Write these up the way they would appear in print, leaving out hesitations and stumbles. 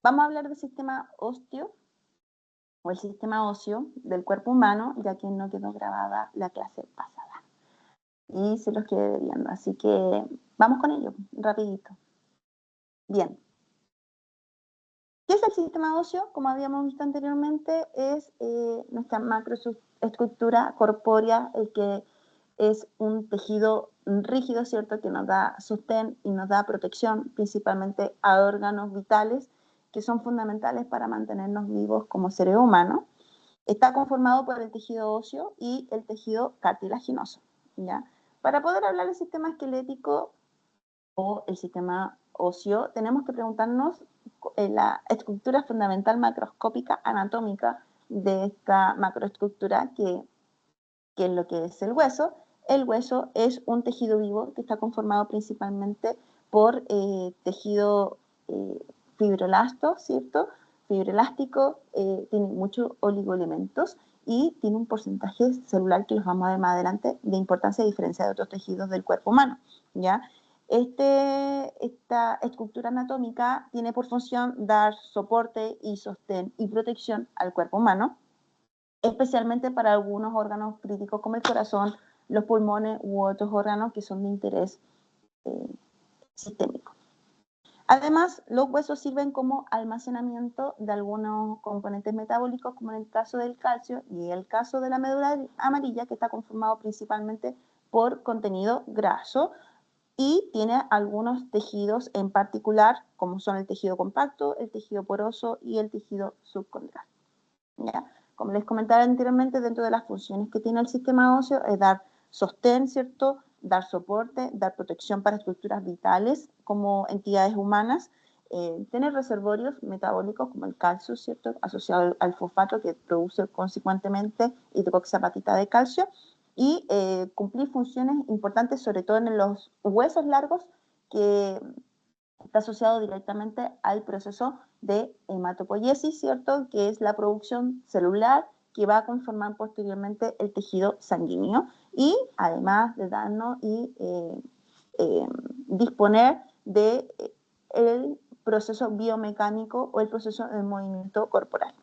Vamos a hablar del sistema óseo o el sistema óseo del cuerpo humano, ya que no quedó grabada la clase pasada y se los quedé debiendo, así que vamos con ello, rapidito. Bien, ¿qué es el sistema óseo? Como habíamos visto anteriormente, es nuestra macroestructura corpórea, el que es un tejido rígido, ¿cierto?, que nos da sostén y nos da protección principalmente a órganos vitales que son fundamentales para mantenernos vivos como seres humanos. Está conformado por el tejido óseo y el tejido cartilaginoso, ¿ya? Para poder hablar del sistema esquelético o el sistema óseo, tenemos que preguntarnos la estructura fundamental macroscópica anatómica de esta macroestructura que es lo que es el hueso. El hueso es un tejido vivo que está conformado principalmente por tejido fibrolasto, ¿cierto? Fibroelástico, tiene muchos oligoelementos y tiene un porcentaje celular que los vamos a ver más adelante de importancia a diferencia de otros tejidos del cuerpo humano, ¿ya? Esta estructura anatómica tiene por función dar soporte y sostén y protección al cuerpo humano, especialmente para algunos órganos críticos como el corazón, los pulmones u otros órganos que son de interés sistémico. Además, los huesos sirven como almacenamiento de algunos componentes metabólicos, como en el caso del calcio y el caso de la médula amarilla, que está conformado principalmente por contenido graso, y tiene algunos tejidos en particular, como son el tejido compacto, el tejido poroso y el tejido subcondral, ¿ya? Como les comentaba anteriormente, dentro de las funciones que tiene el sistema óseo es dar sostén, ¿cierto?, dar soporte, dar protección para estructuras vitales como entidades humanas, tener reservorios metabólicos como el calcio, ¿cierto?, asociado al fosfato que produce consecuentemente hidroxiapatita de calcio, y cumplir funciones importantes, sobre todo en los huesos largos, que está asociado directamente al proceso de hematopoiesis, ¿cierto?, que es la producción celular que va a conformar posteriormente el tejido sanguíneo y además de darnos y disponer de el proceso biomecánico o el proceso de movimiento corporal.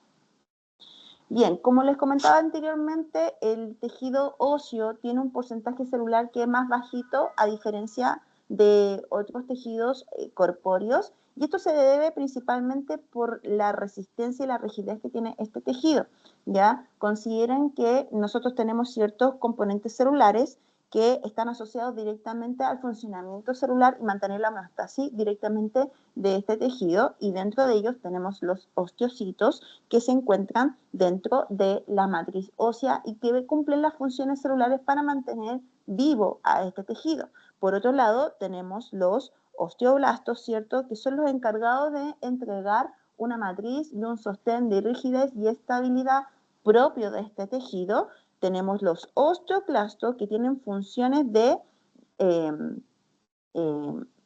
Bien, como les comentaba anteriormente, el tejido óseo tiene un porcentaje celular que es más bajito a diferencia de otros tejidos corpóreos, y esto se debe principalmente por la resistencia y la rigidez que tiene este tejido, ¿ya? Consideren que nosotros tenemos ciertos componentes celulares que están asociados directamente al funcionamiento celular y mantener la homeostasis directamente de este tejido, y dentro de ellos tenemos los osteocitos que se encuentran dentro de la matriz ósea y que cumplen las funciones celulares para mantener vivo a este tejido. Por otro lado, tenemos los osteoblastos, ¿cierto?, que son los encargados de entregar una matriz y un sostén de rigidez y estabilidad propio de este tejido. Tenemos los osteoclastos, que tienen funciones de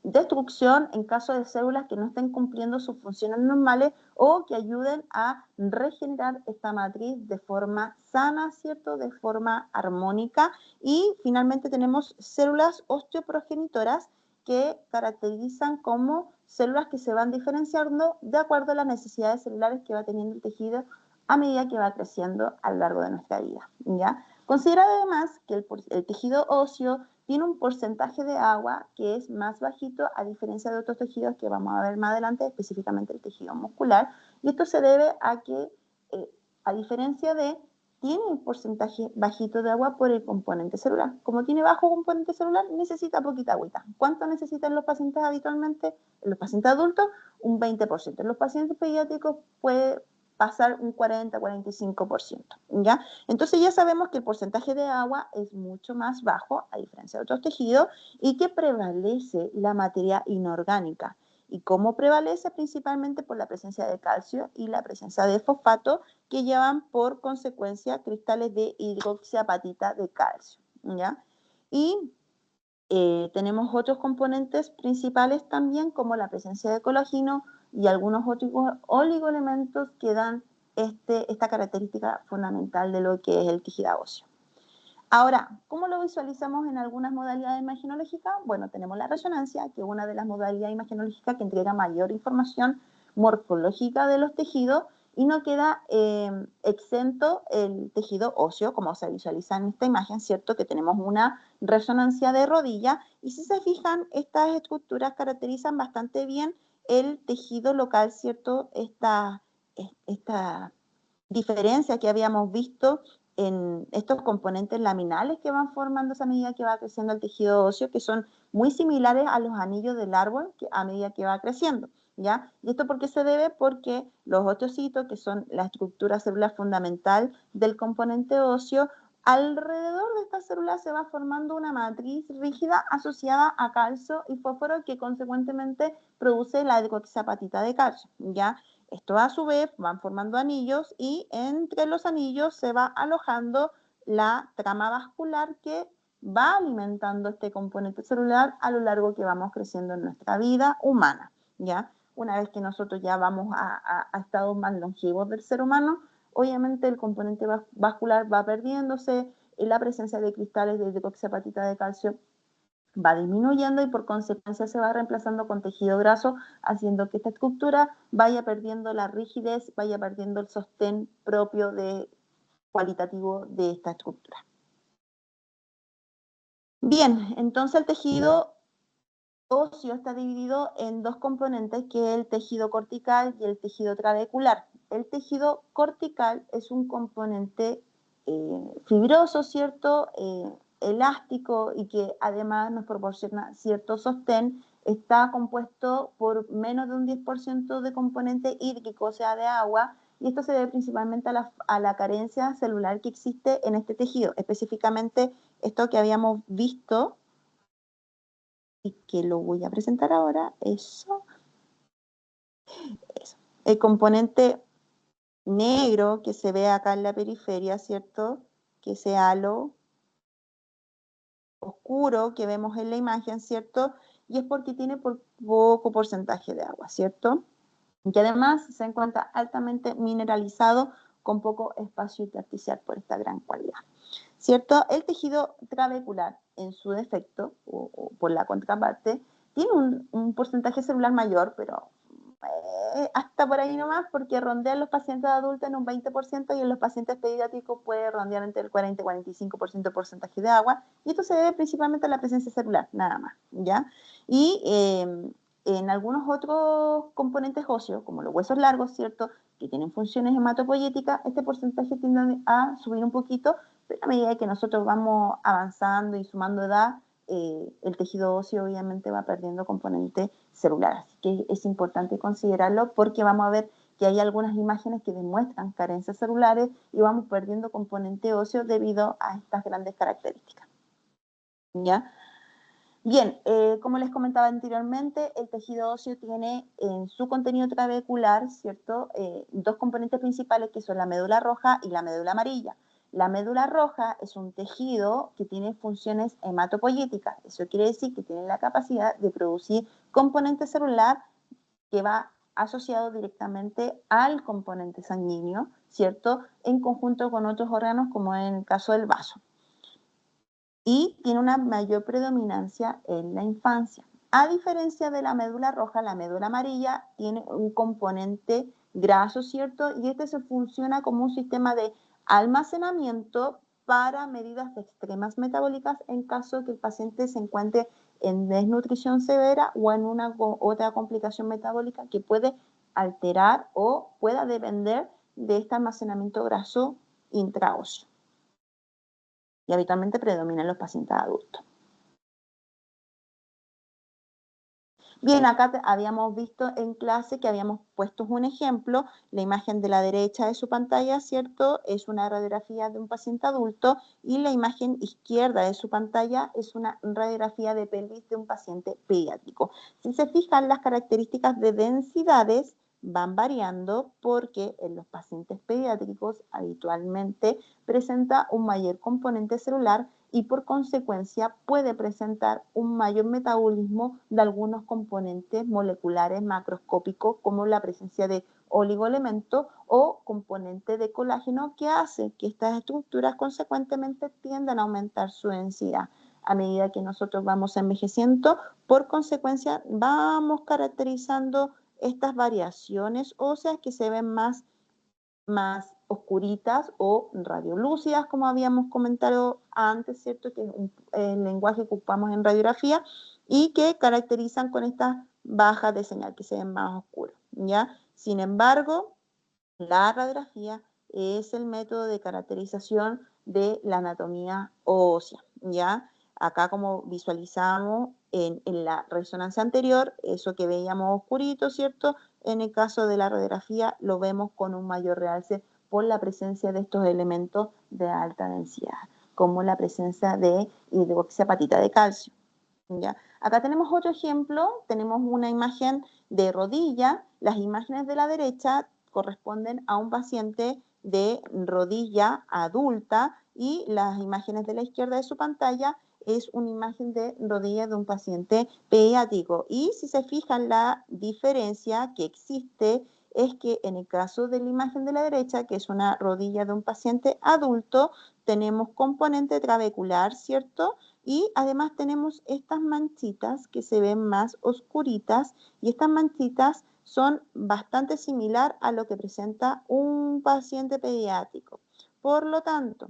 destrucción en caso de células que no estén cumpliendo sus funciones normales o que ayuden a regenerar esta matriz de forma sana, ¿cierto?, de forma armónica. Y finalmente tenemos células osteoprogenitoras que caracterizan como células que se van diferenciando de acuerdo a las necesidades celulares que va teniendo el tejido a medida que va creciendo a lo largo de nuestra vida, ¿ya? Considera además que el tejido óseo tiene un porcentaje de agua que es más bajito a diferencia de otros tejidos que vamos a ver más adelante, específicamente el tejido muscular, y esto se debe a que, a diferencia de, tiene un porcentaje bajito de agua por el componente celular. Como tiene bajo componente celular, necesita poquita agüita. ¿Cuánto necesitan los pacientes habitualmente? En los pacientes adultos, un 20%. En los pacientes pediátricos puede pasar un 40-45%, ¿ya? Entonces ya sabemos que el porcentaje de agua es mucho más bajo, a diferencia de otros tejidos, y que prevalece la materia inorgánica. ¿Y cómo prevalece? Principalmente por la presencia de calcio y la presencia de fosfato, que llevan por consecuencia cristales de hidroxiapatita de calcio, ¿ya? Y tenemos otros componentes principales también, como la presencia de colágeno y algunos otros oligoelementos que dan esta característica fundamental de lo que es el tejido óseo. Ahora, ¿cómo lo visualizamos en algunas modalidades imagenológicas? Bueno, tenemos la resonancia, que es una de las modalidades imagenológicas que entrega mayor información morfológica de los tejidos y no queda exento el tejido óseo, como se visualiza en esta imagen, ¿cierto? Que tenemos una resonancia de rodilla y si se fijan, estas estructuras caracterizan bastante bien el tejido local, ¿cierto? Esta diferencia que habíamos visto en estos componentes laminales que van formándose a medida que va creciendo el tejido óseo, que son muy similares a los anillos del árbol a medida que va creciendo, ¿ya? ¿Y esto por qué se debe? Porque los osteocitos, que son la estructura celular fundamental del componente óseo, alrededor de esta célula se va formando una matriz rígida asociada a calcio y fósforo que consecuentemente produce la hidroxiapatita de calcio, ¿ya? Esto a su vez van formando anillos y entre los anillos se va alojando la trama vascular que va alimentando este componente celular a lo largo que vamos creciendo en nuestra vida humana, ¿ya? Una vez que nosotros ya vamos a estados más longevos del ser humano, obviamente el componente vascular va perdiéndose y la presencia de cristales de hidroxiapatita de calcio va disminuyendo y por consecuencia se va reemplazando con tejido graso, haciendo que esta estructura vaya perdiendo la rigidez, vaya perdiendo el sostén propio cualitativo de esta estructura. Bien, entonces el tejido óseo está dividido en dos componentes, que es el tejido cortical y el tejido trabecular. El tejido cortical es un componente fibroso, ¿cierto? Elástico y que además nos proporciona cierto sostén. Está compuesto por menos de un 10% de componente hídrico, o sea, de agua, y esto se debe principalmente a la carencia celular que existe en este tejido, específicamente esto que habíamos visto y que lo voy a presentar ahora, eso. El componente negro que se ve acá en la periferia, ¿cierto? Que ese halo oscuro que vemos en la imagen, ¿cierto? Y es porque tiene poco porcentaje de agua, ¿cierto? Y además se encuentra altamente mineralizado con poco espacio intersticial por esta gran cualidad, ¿cierto? El tejido trabecular, en su defecto, o por la contraparte, tiene un porcentaje celular mayor, pero hasta por ahí nomás, porque rondea en los pacientes adultos en un 20% y en los pacientes pediátricos puede rondear entre el 40 y 45% de porcentaje de agua, y esto se debe principalmente a la presencia celular, nada más, ¿ya? Y en algunos otros componentes óseos, como los huesos largos, ¿cierto?, que tienen funciones hematopoyéticas, este porcentaje tiende a subir un poquito, pero a medida que nosotros vamos avanzando y sumando edad, el tejido óseo obviamente va perdiendo componente celular. Así que es importante considerarlo porque vamos a ver que hay algunas imágenes que demuestran carencias celulares y vamos perdiendo componente óseo debido a estas grandes características, ¿ya? Bien, como les comentaba anteriormente, el tejido óseo tiene en su contenido trabecular, ¿cierto?, dos componentes principales que son la médula roja y la médula amarilla. La médula roja es un tejido que tiene funciones hematopoyéticas. Eso quiere decir que tiene la capacidad de producir componente celular que va asociado directamente al componente sanguíneo, ¿cierto?, en conjunto con otros órganos como en el caso del vaso. Y tiene una mayor predominancia en la infancia. A diferencia de la médula roja, la médula amarilla tiene un componente graso, ¿cierto? Y este se funciona como un sistema de almacenamiento para medidas extremas metabólicas en caso de que el paciente se encuentre en desnutrición severa o en una otra complicación metabólica que puede alterar o pueda depender de este almacenamiento graso intraóseo. Y habitualmente predominan los pacientes adultos. Bien, acá habíamos visto en clase que habíamos puesto un ejemplo, la imagen de la derecha de su pantalla, ¿cierto?, es una radiografía de un paciente adulto y la imagen izquierda de su pantalla es una radiografía de pelvis de un paciente pediátrico. Si se fijan, las características de densidades van variando porque en los pacientes pediátricos habitualmente presenta un mayor componente celular y por consecuencia puede presentar un mayor metabolismo de algunos componentes moleculares macroscópicos como la presencia de oligoelementos o componente de colágeno que hace que estas estructuras consecuentemente tiendan a aumentar su densidad. A medida que nosotros vamos envejeciendo, por consecuencia vamos caracterizando estas variaciones óseas que se ven más oscuritas o radiolúcidas, como habíamos comentado antes, ¿cierto? Que es el lenguaje que ocupamos en radiografía y que caracterizan con estas bajas de señal, que se ven más oscuras, ¿ya? Sin embargo, la radiografía es el método de caracterización de la anatomía ósea, ¿ya? Acá como visualizamos en la resonancia anterior, eso que veíamos oscurito, ¿cierto? En el caso de la radiografía lo vemos con un mayor realce por la presencia de estos elementos de alta densidad, como la presencia de hidroxiapatita de calcio, ¿ya? Acá tenemos otro ejemplo, tenemos una imagen de rodilla, las imágenes de la derecha corresponden a un paciente de rodilla adulta y las imágenes de la izquierda de su pantalla es una imagen de rodilla de un paciente pediátrico. Y si se fijan, la diferencia que existe es que en el caso de la imagen de la derecha, que es una rodilla de un paciente adulto, tenemos componente trabecular, ¿cierto? Y además tenemos estas manchitas que se ven más oscuritas y estas manchitas son bastante similar a lo que presenta un paciente pediátrico. Por lo tanto,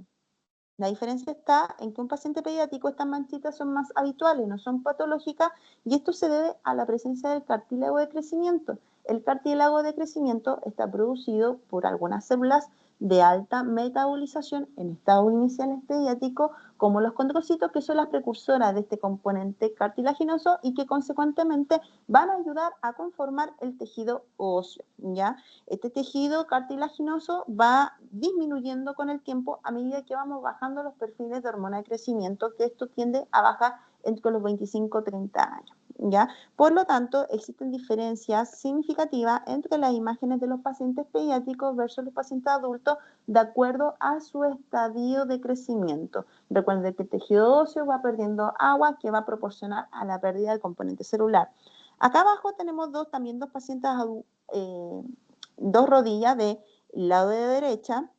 la diferencia está en que un paciente pediátrico estas manchitas son más habituales, no son patológicas, y esto se debe a la presencia del cartílago de crecimiento. El cartílago de crecimiento está producido por algunas células de alta metabolización en estado inicial pediátrico, como los condrocitos, que son las precursoras de este componente cartilaginoso y que consecuentemente van a ayudar a conformar el tejido óseo, ¿ya? Este tejido cartilaginoso va disminuyendo con el tiempo a medida que vamos bajando los perfiles de hormona de crecimiento, que esto tiende a bajar entre los 25 y 30 años, ¿ya? Por lo tanto, existen diferencias significativas entre las imágenes de los pacientes pediátricos versus los pacientes adultos de acuerdo a su estadio de crecimiento. Recuerden que el tejido óseo va perdiendo agua que va a proporcionar a la pérdida del componente celular. Acá abajo tenemos también dos pacientes dos rodillas del lado de la derecha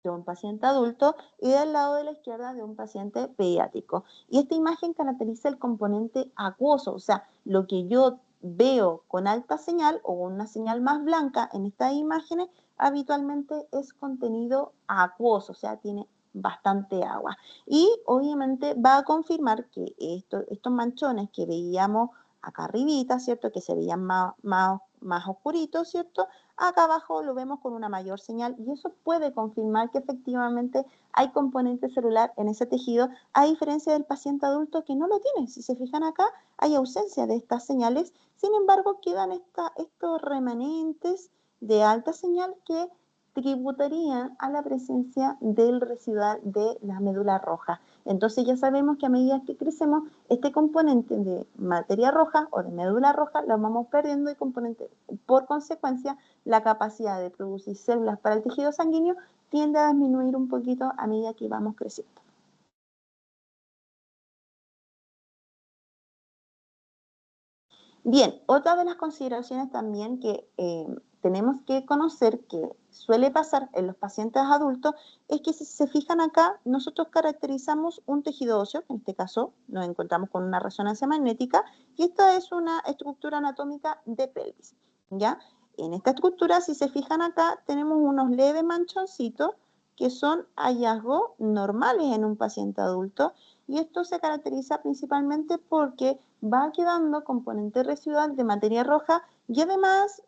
de un paciente adulto y del lado de la izquierda de un paciente pediátrico. Y esta imagen caracteriza el componente acuoso, o sea, lo que yo veo con alta señal o una señal más blanca en estas imágenes habitualmente es contenido acuoso, o sea, tiene bastante agua. Y obviamente va a confirmar que estos manchones que veíamos acá arribita, ¿cierto? Que se veían más oscuritos, ¿cierto? Acá abajo lo vemos con una mayor señal y eso puede confirmar que efectivamente hay componente celular en ese tejido, a diferencia del paciente adulto que no lo tiene. Si se fijan acá, hay ausencia de estas señales, sin embargo quedan estos remanentes de alta señal que tributarían a la presencia del residual de la médula roja. Entonces ya sabemos que a medida que crecemos, este componente de materia roja o de médula roja lo vamos perdiendo y por consecuencia la capacidad de producir células para el tejido sanguíneo tiende a disminuir un poquito a medida que vamos creciendo. Bien, otra de las consideraciones también que tenemos que conocer que suele pasar en los pacientes adultos es que si se fijan acá, nosotros caracterizamos un tejido óseo, en este caso nos encontramos con una resonancia magnética, y esta es una estructura anatómica de pelvis, ¿ya? En esta estructura, si se fijan acá, tenemos unos leves manchoncitos que son hallazgos normales en un paciente adulto, y esto se caracteriza principalmente porque va quedando componente residual de materia roja y además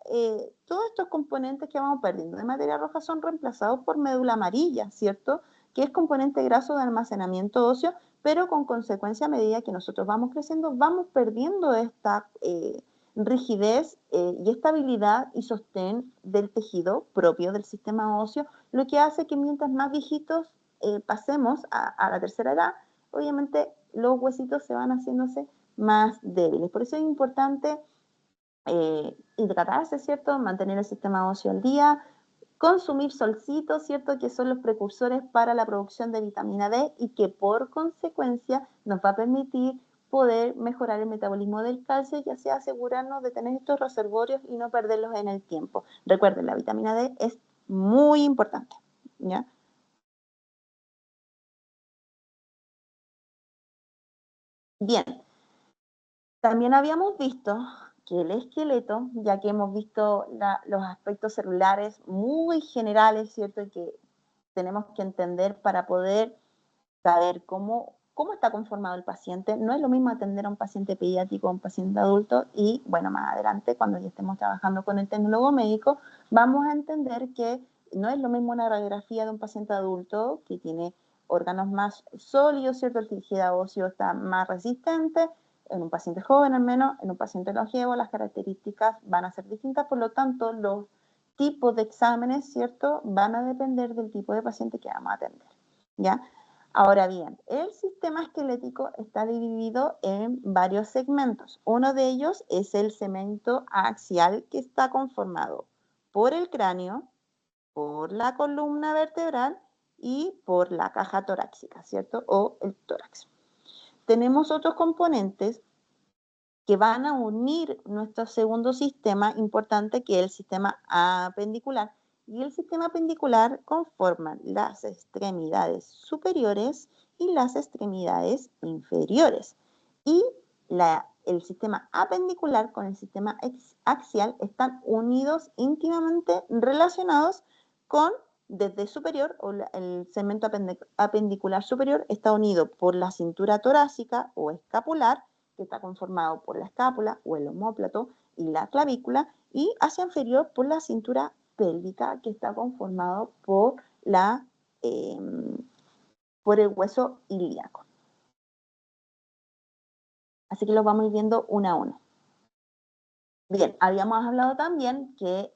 todos estos componentes que vamos perdiendo de materia roja son reemplazados por médula amarilla, ¿cierto? Que es componente graso de almacenamiento óseo, pero con consecuencia a medida que nosotros vamos creciendo vamos perdiendo esta rigidez y estabilidad y sostén del tejido propio del sistema óseo, lo que hace que mientras más viejitos pasemos a la tercera edad, obviamente los huesitos se van haciéndose más débiles. Por eso es importante hidratarse, ¿cierto? Mantener el sistema óseo al día, consumir solcitos, ¿cierto? Que son los precursores para la producción de vitamina D y que por consecuencia nos va a permitir poder mejorar el metabolismo del calcio y así asegurarnos de tener estos reservorios y no perderlos en el tiempo. Recuerden, la vitamina D es muy importante, ¿ya? Bien, también habíamos visto que el esqueleto, ya que hemos visto los aspectos celulares muy generales, ¿cierto? Y que tenemos que entender para poder saber cómo está conformado el paciente. No es lo mismo atender a un paciente pediátrico o a un paciente adulto y, bueno, más adelante, cuando ya estemos trabajando con el tecnólogo médico, vamos a entender que no es lo mismo una radiografía de un paciente adulto que tiene órganos más sólidos, ¿cierto? El tejido óseo está más resistente, en un paciente joven al menos, en un paciente longevo las características van a ser distintas, por lo tanto los tipos de exámenes, ¿cierto? Van a depender del tipo de paciente que vamos a atender, ¿ya? Ahora bien, el sistema esquelético está dividido en varios segmentos. Uno de ellos es el segmento axial, que está conformado por el cráneo, por la columna vertebral y por la caja torácica, ¿cierto? O el tórax. Tenemos otros componentes que van a unir nuestro segundo sistema importante, que es el sistema apendicular. Y el sistema apendicular conforman las extremidades superiores y las extremidades inferiores. Y el sistema apendicular con el sistema axial están unidos, íntimamente relacionados con, desde superior, o el segmento apendicular superior está unido por la cintura torácica o escapular, que está conformado por la escápula o el omóplato y la clavícula, y hacia inferior por la cintura pélvica, que está conformado por el hueso ilíaco. Así que los vamos a ir viendo uno a uno. Bien, habíamos hablado también que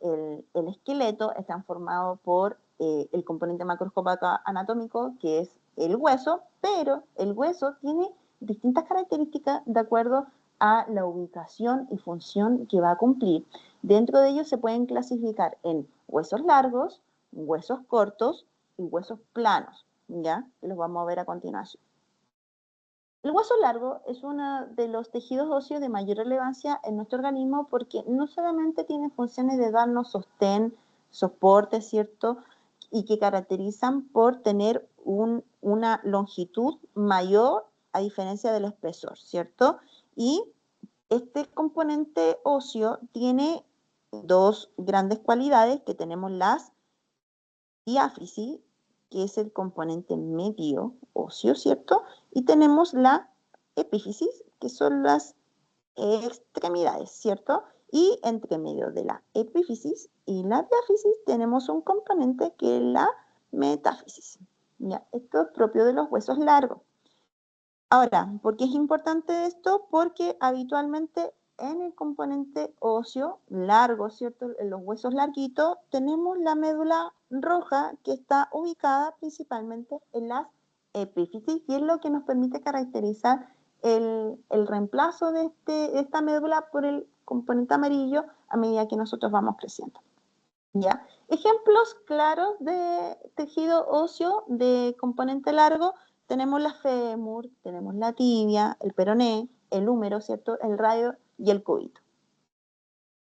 el esqueleto está formado por el componente macroscópico anatómico, que es el hueso, pero el hueso tiene distintas características de acuerdo a la ubicación y función que va a cumplir. Dentro de ellos se pueden clasificar en huesos largos, huesos cortos y huesos planos, ¿ya? Los vamos a ver a continuación. El hueso largo es uno de los tejidos óseos de mayor relevancia en nuestro organismo porque no solamente tiene funciones de darnos sostén, soporte, ¿cierto? Y que caracterizan por tener una longitud mayor a diferencia del espesor, ¿cierto? Y este componente óseo tiene dos grandes cualidades, que tenemos las diáfisis, que es el componente medio óseo, ¿cierto? Y tenemos la epífisis, que son las extremidades, ¿cierto? Y entre medio de la epífisis y la diáfisis tenemos un componente que es la metáfisis. ¿Ya? Esto es propio de los huesos largos. Ahora, ¿por qué es importante esto? Porque habitualmente en el componente óseo largo, ¿cierto? En los huesos larguitos, tenemos la médula roja que está ubicada principalmente en las epífisis y es lo que nos permite caracterizar el reemplazo de esta médula por el componente amarillo a medida que nosotros vamos creciendo. ¿Ya? Ejemplos claros de tejido óseo de componente largo: tenemos la fémur, tenemos la tibia, el peroné, el húmero, ¿cierto? El radio y el cúbito.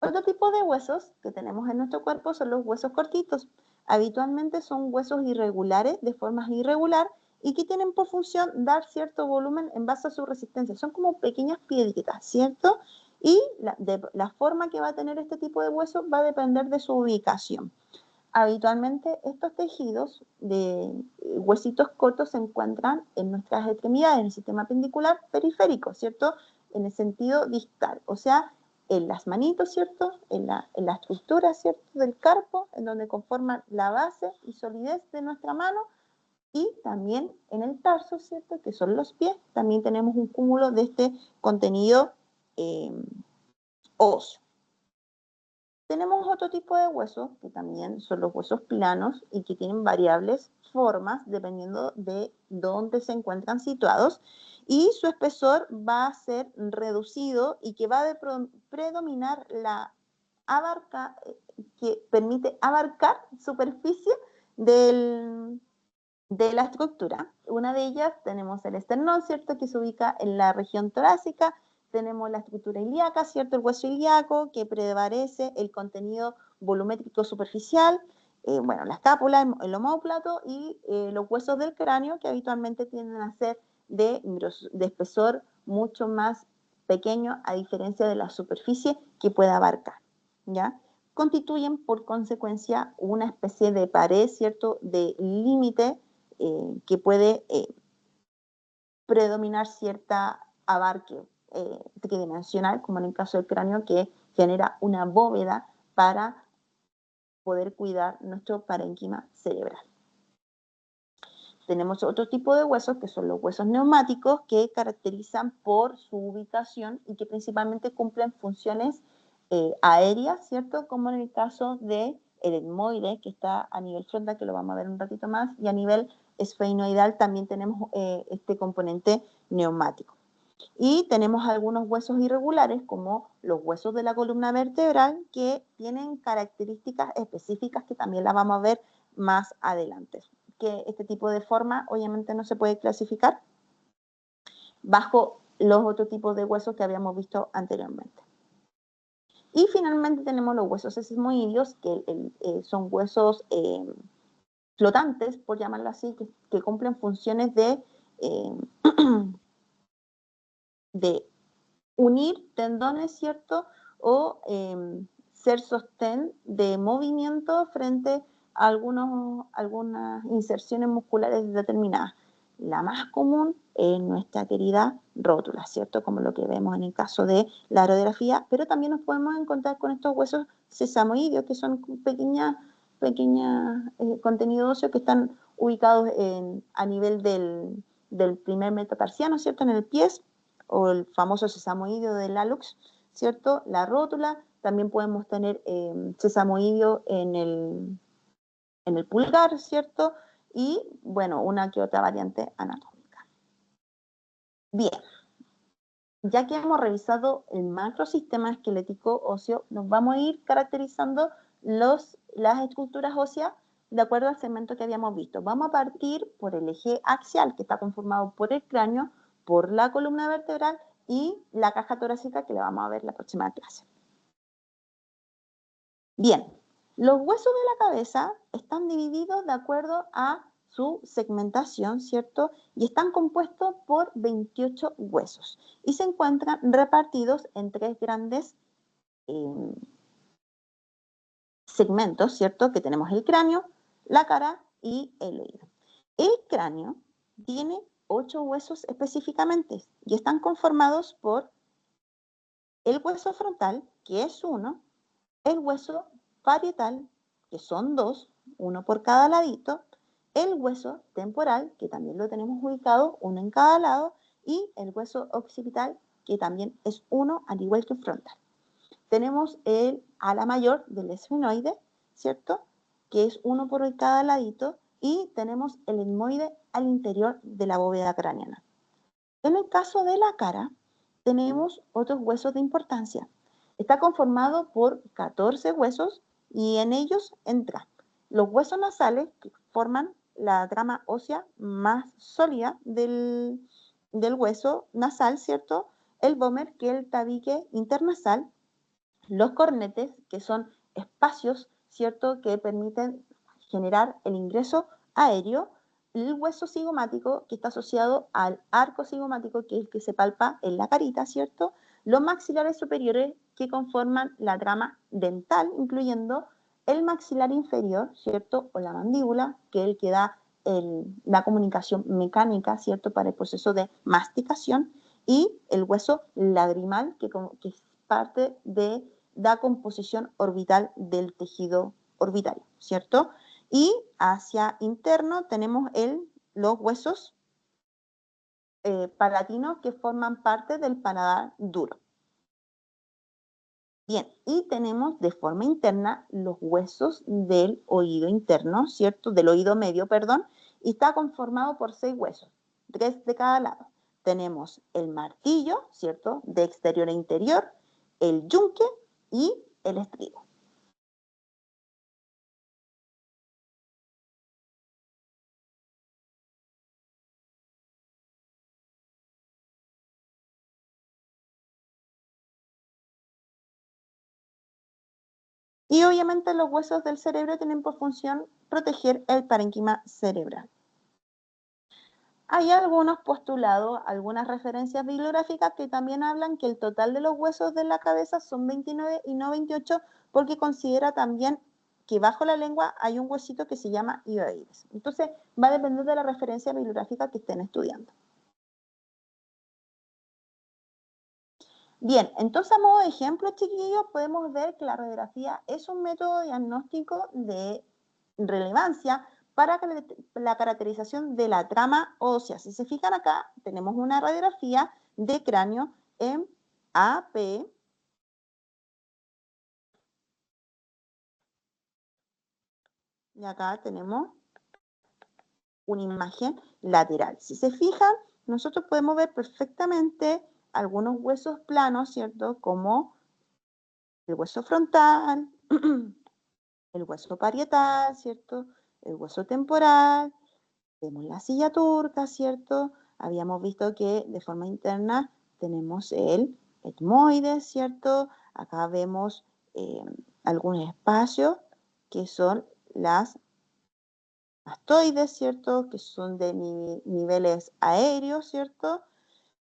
Otro tipo de huesos que tenemos en nuestro cuerpo son los huesos cortitos. Habitualmente son huesos irregulares, de forma irregular, y que tienen por función dar cierto volumen en base a su resistencia. Son como pequeñas piedritas, ¿cierto? Y la forma que va a tener este tipo de hueso va a depender de su ubicación. Habitualmente estos tejidos de huesitos cortos se encuentran en nuestras extremidades, en el sistema apendicular periférico, ¿cierto? En el sentido distal, o sea, en las manitos, ¿cierto? En la estructura, ¿cierto? Del carpo, en donde conforman la base y solidez de nuestra mano, y también en el tarso, ¿cierto? Que son los pies, también tenemos un cúmulo de este contenido óseo. Tenemos otro tipo de huesos, que también son los huesos planos y que tienen variables formas dependiendo de dónde se encuentran situados, y su espesor va a ser reducido y que va a predominar que permite abarcar superficie de la estructura. Una de ellas tenemos el esternón, ¿cierto? Que se ubica en la región torácica. Tenemos la estructura ilíaca, ¿cierto? El hueso ilíaco, que prevalece el contenido volumétrico superficial, bueno, la escápula, el omóplato y los huesos del cráneo, que habitualmente tienden a ser de espesor mucho más pequeño a diferencia de la superficie que puede abarcar, ¿ya? Constituyen por consecuencia una especie de pared, ¿cierto?, de límite que puede predominar cierta abarque tridimensional, como en el caso del cráneo, que genera una bóveda para poder cuidar nuestro parénquima cerebral. Tenemos otro tipo de huesos que son los huesos neumáticos, que caracterizan por su ubicación y que principalmente cumplen funciones aéreas, ¿cierto? Como en el caso del etmoide, que está a nivel frontal, que lo vamos a ver un ratito más, y a nivel esfenoidal también tenemos este componente neumático. Y tenemos algunos huesos irregulares, como los huesos de la columna vertebral, que tienen características específicas que también las vamos a ver más adelante. Que este tipo de forma obviamente no se puede clasificar bajo los otros tipos de huesos que habíamos visto anteriormente. Y finalmente tenemos los huesos sesimoideos, que son huesos flotantes, por llamarlo así, que cumplen funciones de unir tendones, ¿cierto? O ser sostén de movimiento frente a algunas inserciones musculares determinadas. La más común es nuestra querida rótula, ¿cierto? Como lo que vemos en el caso de la radiografía, pero también nos podemos encontrar con estos huesos sesamoideos, que son pequeñas contenidos óseos que están ubicados a nivel del primer metatarsiano, ¿cierto? En el pie, o el famoso sesamoideo del hallux, ¿cierto? La rótula, también podemos tener sesamoideo en el pulgar, ¿cierto? Y, bueno, una que otra variante anatómica. Bien, ya que hemos revisado el macrosistema esquelético óseo, nos vamos a ir caracterizando las estructuras óseas de acuerdo al segmento que habíamos visto. Vamos a partir por el eje axial, que está conformado por el cráneo, por la columna vertebral y la caja torácica, que la vamos a ver en la próxima clase. Bien, los huesos de la cabeza están divididos de acuerdo a su segmentación, ¿cierto? Y están compuestos por 28 huesos y se encuentran repartidos en tres grandes segmentos, ¿cierto? Que tenemos el cráneo, la cara y el oído. El cráneo tiene 8 huesos específicamente y están conformados por el hueso frontal, que es 1, el hueso parietal, que son 2, uno por cada ladito, el hueso temporal, que también lo tenemos ubicado, uno en cada lado, y el hueso occipital, que también es 1, al igual que el frontal. Tenemos el ala mayor del esfenoide, ¿cierto? Que es 1 por cada ladito, y tenemos el etmoide al interior de la bóveda craneana. En el caso de la cara, tenemos otros huesos de importancia. Está conformado por 14 huesos y en ellos entran los huesos nasales, que forman la trama ósea más sólida del hueso nasal, ¿cierto? El vómer, que es el tabique internasal, los cornetes, que son espacios, ¿cierto?, que permiten generar el ingreso aéreo, el hueso cigomático, que está asociado al arco cigomático, que es el que se palpa en la carita, ¿cierto? Los maxilares superiores, que conforman la trama dental, incluyendo el maxilar inferior, ¿cierto?, o la mandíbula, que es el que da la comunicación mecánica, ¿cierto?, para el proceso de masticación, y el hueso lagrimal, que es parte de la composición orbital del tejido orbitario, ¿cierto? Y hacia interno tenemos los huesos palatinos, que forman parte del paladar duro. Bien, y tenemos de forma interna los huesos del oído interno, ¿cierto? Del oído medio, perdón, y está conformado por 6 huesos, 3 de cada lado. Tenemos el martillo, ¿cierto? De exterior a interior, el yunque y el estribo. Y obviamente los huesos del cerebro tienen por función proteger el parénquima cerebral. Hay algunos postulados, algunas referencias bibliográficas que también hablan que el total de los huesos de la cabeza son 29 y no 28, porque considera también que bajo la lengua hay un huesito que se llama ioides. Entonces, va a depender de la referencia bibliográfica que estén estudiando. Bien, entonces a modo de ejemplo, chiquillos, podemos ver que la radiografía es un método diagnóstico de relevancia para la caracterización de la trama ósea. Si se fijan acá, tenemos una radiografía de cráneo en AP, y acá tenemos una imagen lateral. Si se fijan, nosotros podemos ver perfectamente algunos huesos planos, ¿cierto? Como el hueso frontal, el hueso parietal, ¿cierto? El hueso temporal, vemos la silla turca, ¿cierto? Habíamos visto que de forma interna tenemos el etmoide, ¿cierto? Acá vemos algunos espacios que son las mastoides, ¿cierto? Que son de niveles aéreos, ¿cierto?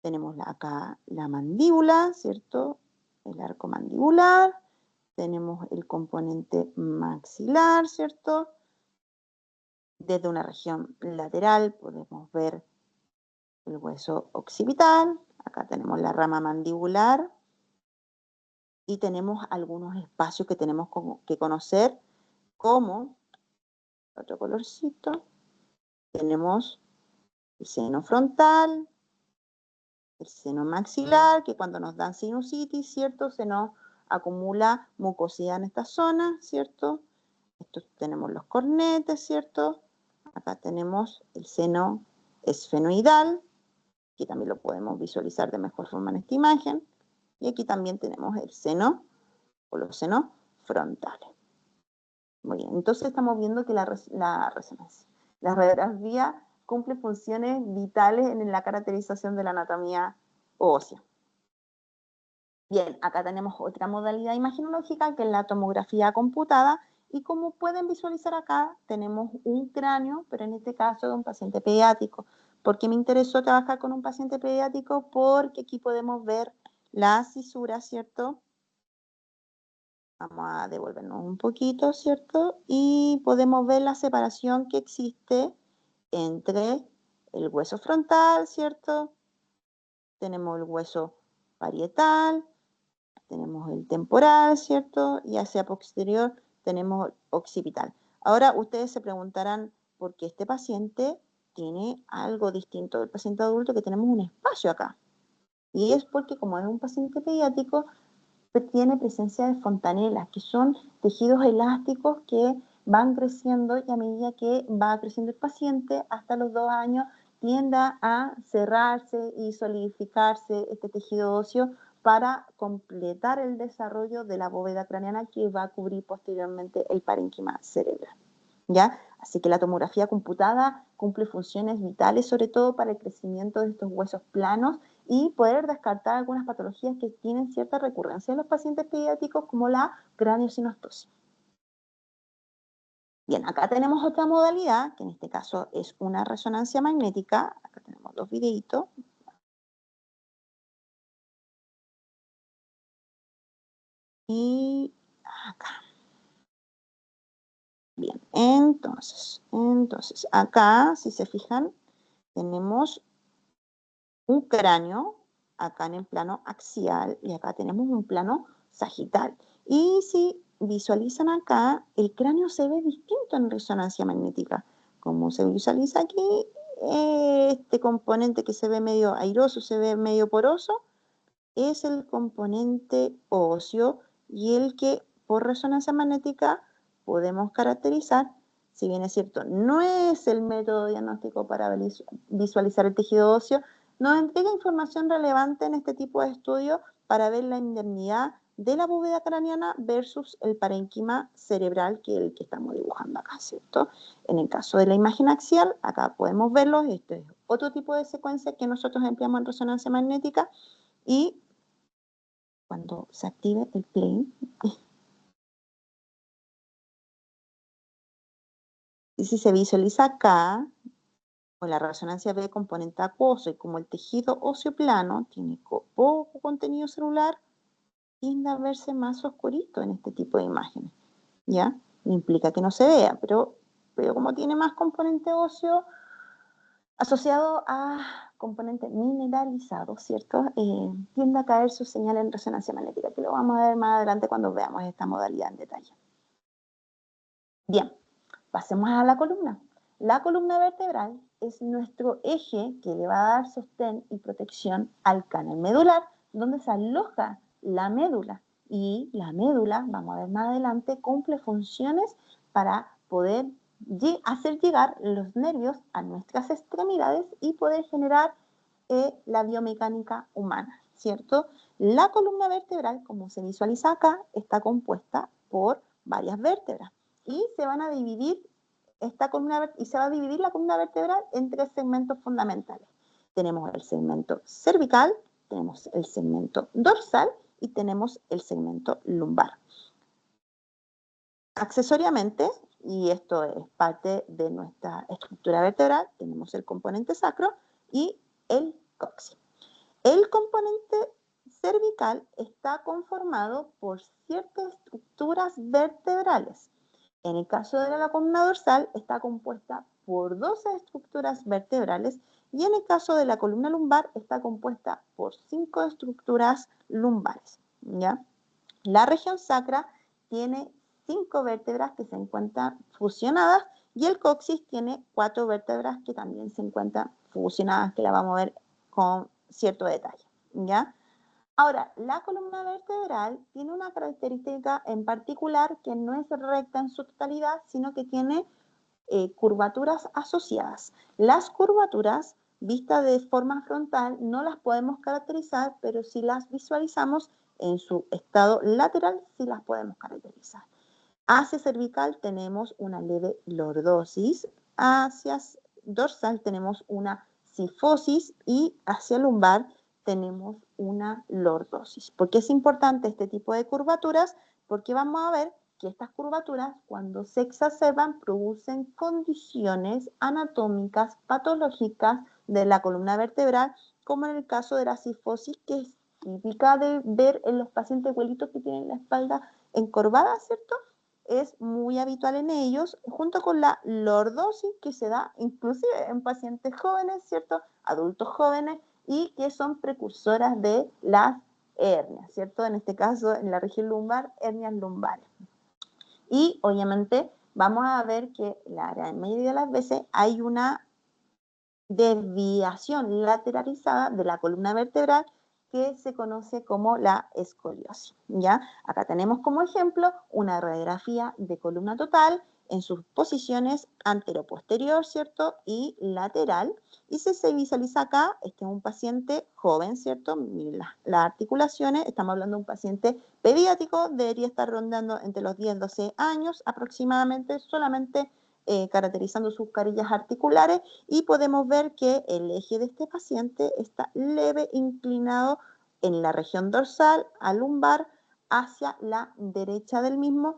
Tenemos acá la mandíbula, ¿cierto? El arco mandibular. Tenemos el componente maxilar, ¿cierto? Desde una región lateral podemos ver el hueso occipital. Acá tenemos la rama mandibular. Y tenemos algunos espacios que tenemos que conocer, como, otro colorcito, tenemos el seno frontal, el seno maxilar, que cuando nos dan sinusitis, ¿cierto? Se nos acumula mucosidad en esta zona, ¿cierto? Estos tenemos los cornetes, ¿cierto? Acá tenemos el seno esfenoidal, que también lo podemos visualizar de mejor forma en esta imagen. Y aquí también tenemos el seno o los senos frontales. Muy bien, entonces estamos viendo que la resonancia, la radiografía cumple funciones vitales en la caracterización de la anatomía ósea. Bien, acá tenemos otra modalidad imagenológica que es la tomografía computada, y como pueden visualizar acá, tenemos un cráneo, pero en este caso de un paciente pediátrico. ¿Por qué me interesó trabajar con un paciente pediátrico? Porque aquí podemos ver las cisuras, ¿cierto? Vamos a devolvernos un poquito, ¿cierto? Y podemos ver la separación que existe entre el hueso frontal, ¿cierto? Tenemos el hueso parietal, tenemos el temporal, ¿cierto? Y hacia posterior tenemos occipital. Ahora ustedes se preguntarán por qué este paciente tiene algo distinto del paciente adulto, que tenemos un espacio acá. Y es porque como es un paciente pediátrico, tiene presencia de fontanelas, que son tejidos elásticos que van creciendo, y a medida que va creciendo el paciente, hasta los 2 años, tienda a cerrarse y solidificarse este tejido óseo para completar el desarrollo de la bóveda craneana que va a cubrir posteriormente el parénquima cerebral. ¿Ya? Así que la tomografía computada cumple funciones vitales, sobre todo para el crecimiento de estos huesos planos y poder descartar algunas patologías que tienen cierta recurrencia en los pacientes pediátricos, como la craneosinostosis. Bien, acá tenemos otra modalidad, que en este caso es una resonancia magnética. Acá tenemos 2 videitos. Y acá. Bien, entonces, acá, si se fijan, tenemos un cráneo, acá en el plano axial, y acá tenemos un plano sagital. Y si visualizan acá, el cráneo se ve distinto en resonancia magnética. Como se visualiza aquí, este componente que se ve medio airoso, se ve medio poroso, es el componente óseo, y el que por resonancia magnética podemos caracterizar. Si bien es cierto, no es el método diagnóstico para visualizar el tejido óseo, nos entrega información relevante en este tipo de estudios para ver la indemnidad de la bóveda craneana versus el parénquima cerebral, que es el que estamos dibujando acá, ¿cierto? En el caso de la imagen axial, acá podemos verlo. Este es otro tipo de secuencia que nosotros empleamos en resonancia magnética, y cuando se active el plane, y si se visualiza acá, o la resonancia ve componente acuoso y como el tejido óseo plano tiene poco contenido celular, tiende a verse más oscurito en este tipo de imágenes, ¿ya? No implica que no se vea, pero como tiene más componente óseo asociado a componente mineralizado, ¿cierto? Tiende a caer su señal en resonancia magnética, que lo vamos a ver más adelante cuando veamos esta modalidad en detalle. Bien, pasemos a la columna. La columna vertebral es nuestro eje que le va a dar sostén y protección al canal medular, donde se aloja la médula. Y la médula, vamos a ver más adelante, cumple funciones para poder hacer llegar los nervios a nuestras extremidades y poder generar la biomecánica humana, ¿cierto? La columna vertebral, como se visualiza acá, está compuesta por varias vértebras y se van a dividir se va a dividir la columna vertebral en tres segmentos fundamentales. Tenemos el segmento cervical, tenemos el segmento dorsal y tenemos el segmento lumbar. Accesoriamente, y esto es parte de nuestra estructura vertebral, tenemos el componente sacro y el coxis. El componente cervical está conformado por ciertas estructuras vertebrales. En el caso de la columna dorsal está compuesta por 12 estructuras vertebrales y en el caso de la columna lumbar está compuesta por 5 estructuras lumbares, ¿ya? La región sacra tiene 5 vértebras que se encuentran fusionadas y el coxis tiene 4 vértebras que también se encuentran fusionadas, que la vamos a ver con cierto detalle, ¿ya? Ahora, la columna vertebral tiene una característica en particular que no es recta en su totalidad, sino que tiene curvaturas asociadas. Las curvaturas, vistas de forma frontal, no las podemos caracterizar, pero si las visualizamos en su estado lateral, sí las podemos caracterizar. Hacia cervical tenemos una leve lordosis, hacia dorsal tenemos una cifosis y hacia lumbar tenemos una lordosis. ¿Por qué es importante este tipo de curvaturas? Porque vamos a ver que estas curvaturas, cuando se exacerban, producen condiciones anatómicas, patológicas de la columna vertebral, como en el caso de la cifosis, que es típica de ver en los pacientes abuelitos que tienen la espalda encorvada, ¿cierto? Es muy habitual en ellos, junto con la lordosis que se da inclusive en pacientes jóvenes, ¿cierto? Adultos jóvenes y que son precursoras de las hernias, ¿cierto? En este caso, en la región lumbar, hernias lumbares. Y obviamente vamos a ver que la gran mayoría de las veces hay una desviación lateralizada de la columna vertebral que se conoce como la escoliosis, ¿ya? Acá tenemos como ejemplo una radiografía de columna total en sus posiciones antero-posterior, ¿cierto? Y lateral. Y si se visualiza acá, este es un paciente joven, ¿cierto? Las articulaciones, estamos hablando de un paciente pediátrico, debería estar rondando entre los 10 y 12 años aproximadamente, solamente caracterizando sus carillas articulares y podemos ver que el eje de este paciente está leve inclinado en la región dorsal, al lumbar, hacia la derecha del mismo,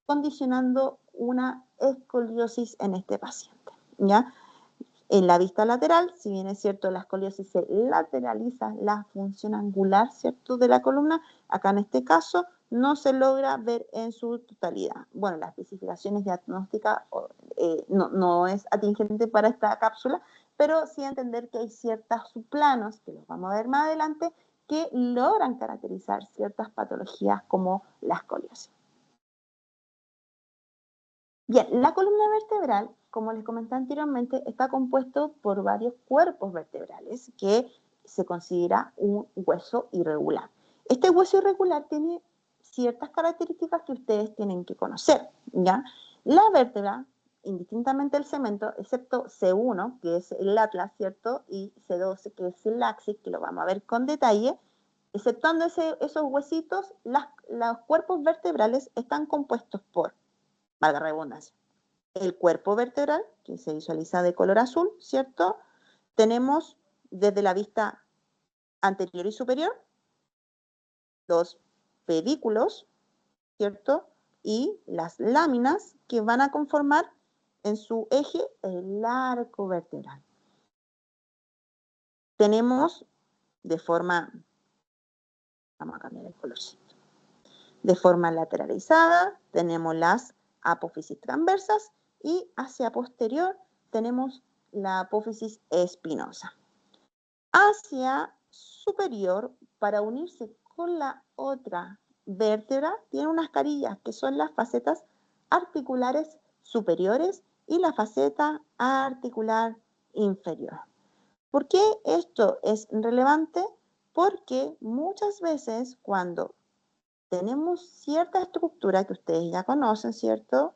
condicionando una escoliosis en este paciente, ¿ya? En la vista lateral, si bien es cierto, la escoliosis se lateraliza la función angular, ¿cierto?, de la columna, acá en este caso no se logra ver en su totalidad. Bueno, las especificaciones diagnósticas no es atingente para esta cápsula, pero sí entender que hay ciertos subplanos, que los vamos a ver más adelante, que logran caracterizar ciertas patologías como la escoliosis. Bien, la columna vertebral, como les comenté anteriormente, está compuesto por varios cuerpos vertebrales que se considera un hueso irregular. Este hueso irregular tiene ciertas características que ustedes tienen que conocer, ¿ya? La vértebra, indistintamente del segmento, excepto C1, que es el atlas, ¿cierto? Y C12, que es el axis, que lo vamos a ver con detalle, exceptuando esos huesitos, los cuerpos vertebrales están compuestos por, valga la redundancia, el cuerpo vertebral, que se visualiza de color azul, ¿cierto? Tenemos desde la vista anterior y superior los pedículos, ¿cierto? Y las láminas que van a conformar en su eje el arco vertebral. tenemos de forma, vamos a cambiar el colorcito, de forma lateralizada tenemos las apófisis transversas y hacia posterior tenemos la apófisis espinosa. Hacia superior, para unirse con la otra vértebra, tiene unas carillas que son las facetas articulares superiores y la faceta articular inferior. ¿Por qué esto es relevante? Porque muchas veces cuando tenemos cierta estructura que ustedes ya conocen, ¿cierto?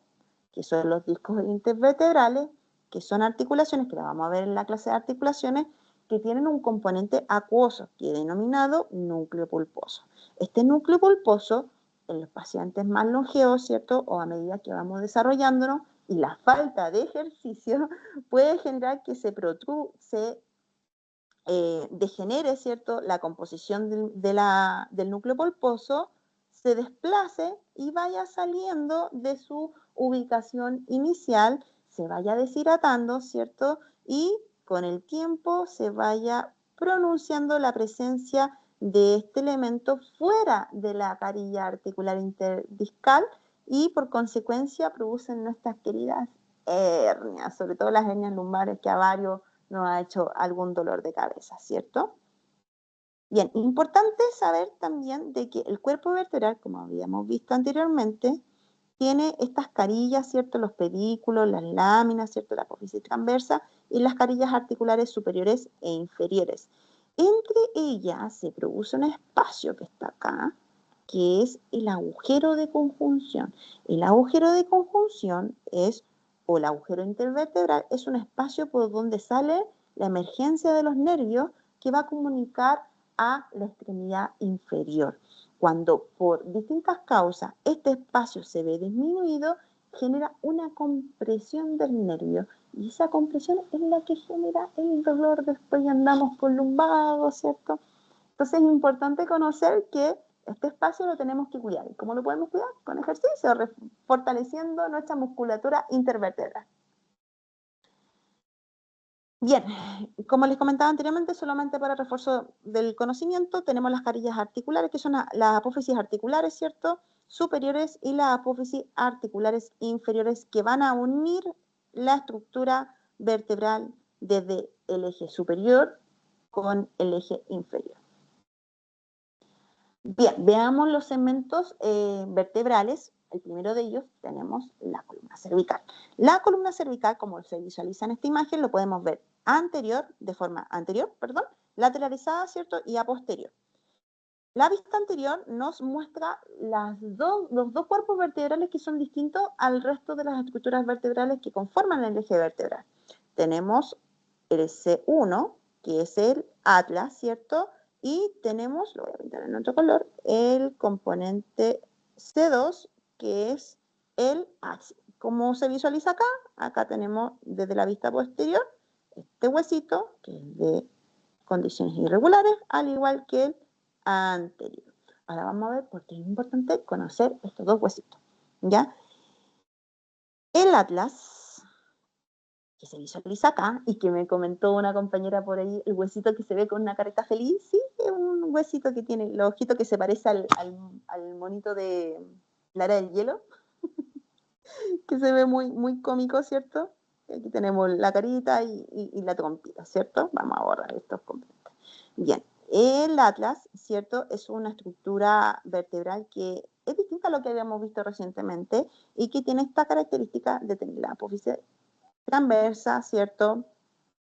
Que son los discos intervertebrales, que son articulaciones, que la vamos a ver en la clase de articulaciones, que tienen un componente acuoso, que es denominado núcleo pulposo. Este núcleo pulposo, en los pacientes más longevos, ¿cierto? O a medida que vamos desarrollándonos, y la falta de ejercicio puede generar que se degenere, ¿cierto? La composición del núcleo pulposo, se desplace y vaya saliendo de su ubicación inicial, se vaya deshidratando, ¿cierto? Y con el tiempo se vaya pronunciando la presencia de este elemento fuera de la carilla articular interdiscal y por consecuencia producen nuestras queridas hernias, sobre todo las hernias lumbares que a varios nos ha hecho algún dolor de cabeza, ¿cierto? Bien, importante saber también de que el cuerpo vertebral, como habíamos visto anteriormente, tiene estas carillas, ¿cierto? Los pedículos, las láminas, ¿cierto? La apófisis transversa y las carillas articulares superiores e inferiores. Entre ellas se produce un espacio que está acá, que es el agujero de conjunción. El agujero de conjunción es, o el agujero intervertebral, es un espacio por donde sale la emergencia de los nervios que va a comunicar a la extremidad inferior. Cuando por distintas causas este espacio se ve disminuido, genera una compresión del nervio y esa compresión es la que genera el dolor después y andamos con lumbago, ¿cierto? Entonces es importante conocer que este espacio lo tenemos que cuidar. ¿Y cómo lo podemos cuidar? Con ejercicio, fortaleciendo nuestra musculatura intervertebral. Bien, como les comentaba anteriormente, solamente para refuerzo del conocimiento, tenemos las carillas articulares, que son las apófisis articulares, ¿cierto? Superiores y las apófisis articulares inferiores, que van a unir la estructura vertebral desde el eje superior con el eje inferior. Bien, veamos los segmentos vertebrales. El primero de ellos tenemos la columna cervical. La columna cervical, como se visualiza en esta imagen, lo podemos ver de forma anterior, lateralizada, ¿cierto? Y a posterior. La vista anterior nos muestra los dos cuerpos vertebrales que son distintos al resto de las estructuras vertebrales que conforman el eje vertebral. Tenemos el C1, que es el atlas, ¿cierto? Y tenemos, lo voy a pintar en otro color, el componente C2, que es el axis. ¿Cómo se visualiza acá? Acá tenemos desde la vista posterior este huesito, que es de condiciones irregulares, al igual que el anterior. Ahora vamos a ver por qué es importante conocer estos dos huesitos, ¿ya? El atlas, que se visualiza acá, y que me comentó una compañera por ahí, el huesito que se ve con una careta feliz, sí, es un huesito que tiene los ojitos que se parece al monito de la era del hielo, que se ve muy, muy cómico, ¿cierto? Aquí tenemos la carita y la trompita, ¿cierto? Vamos a borrar estos componentes. Bien, el atlas, ¿cierto? Es una estructura vertebral que es distinta a lo que habíamos visto recientemente y que tiene esta característica de tener la apófisis transversa, ¿cierto?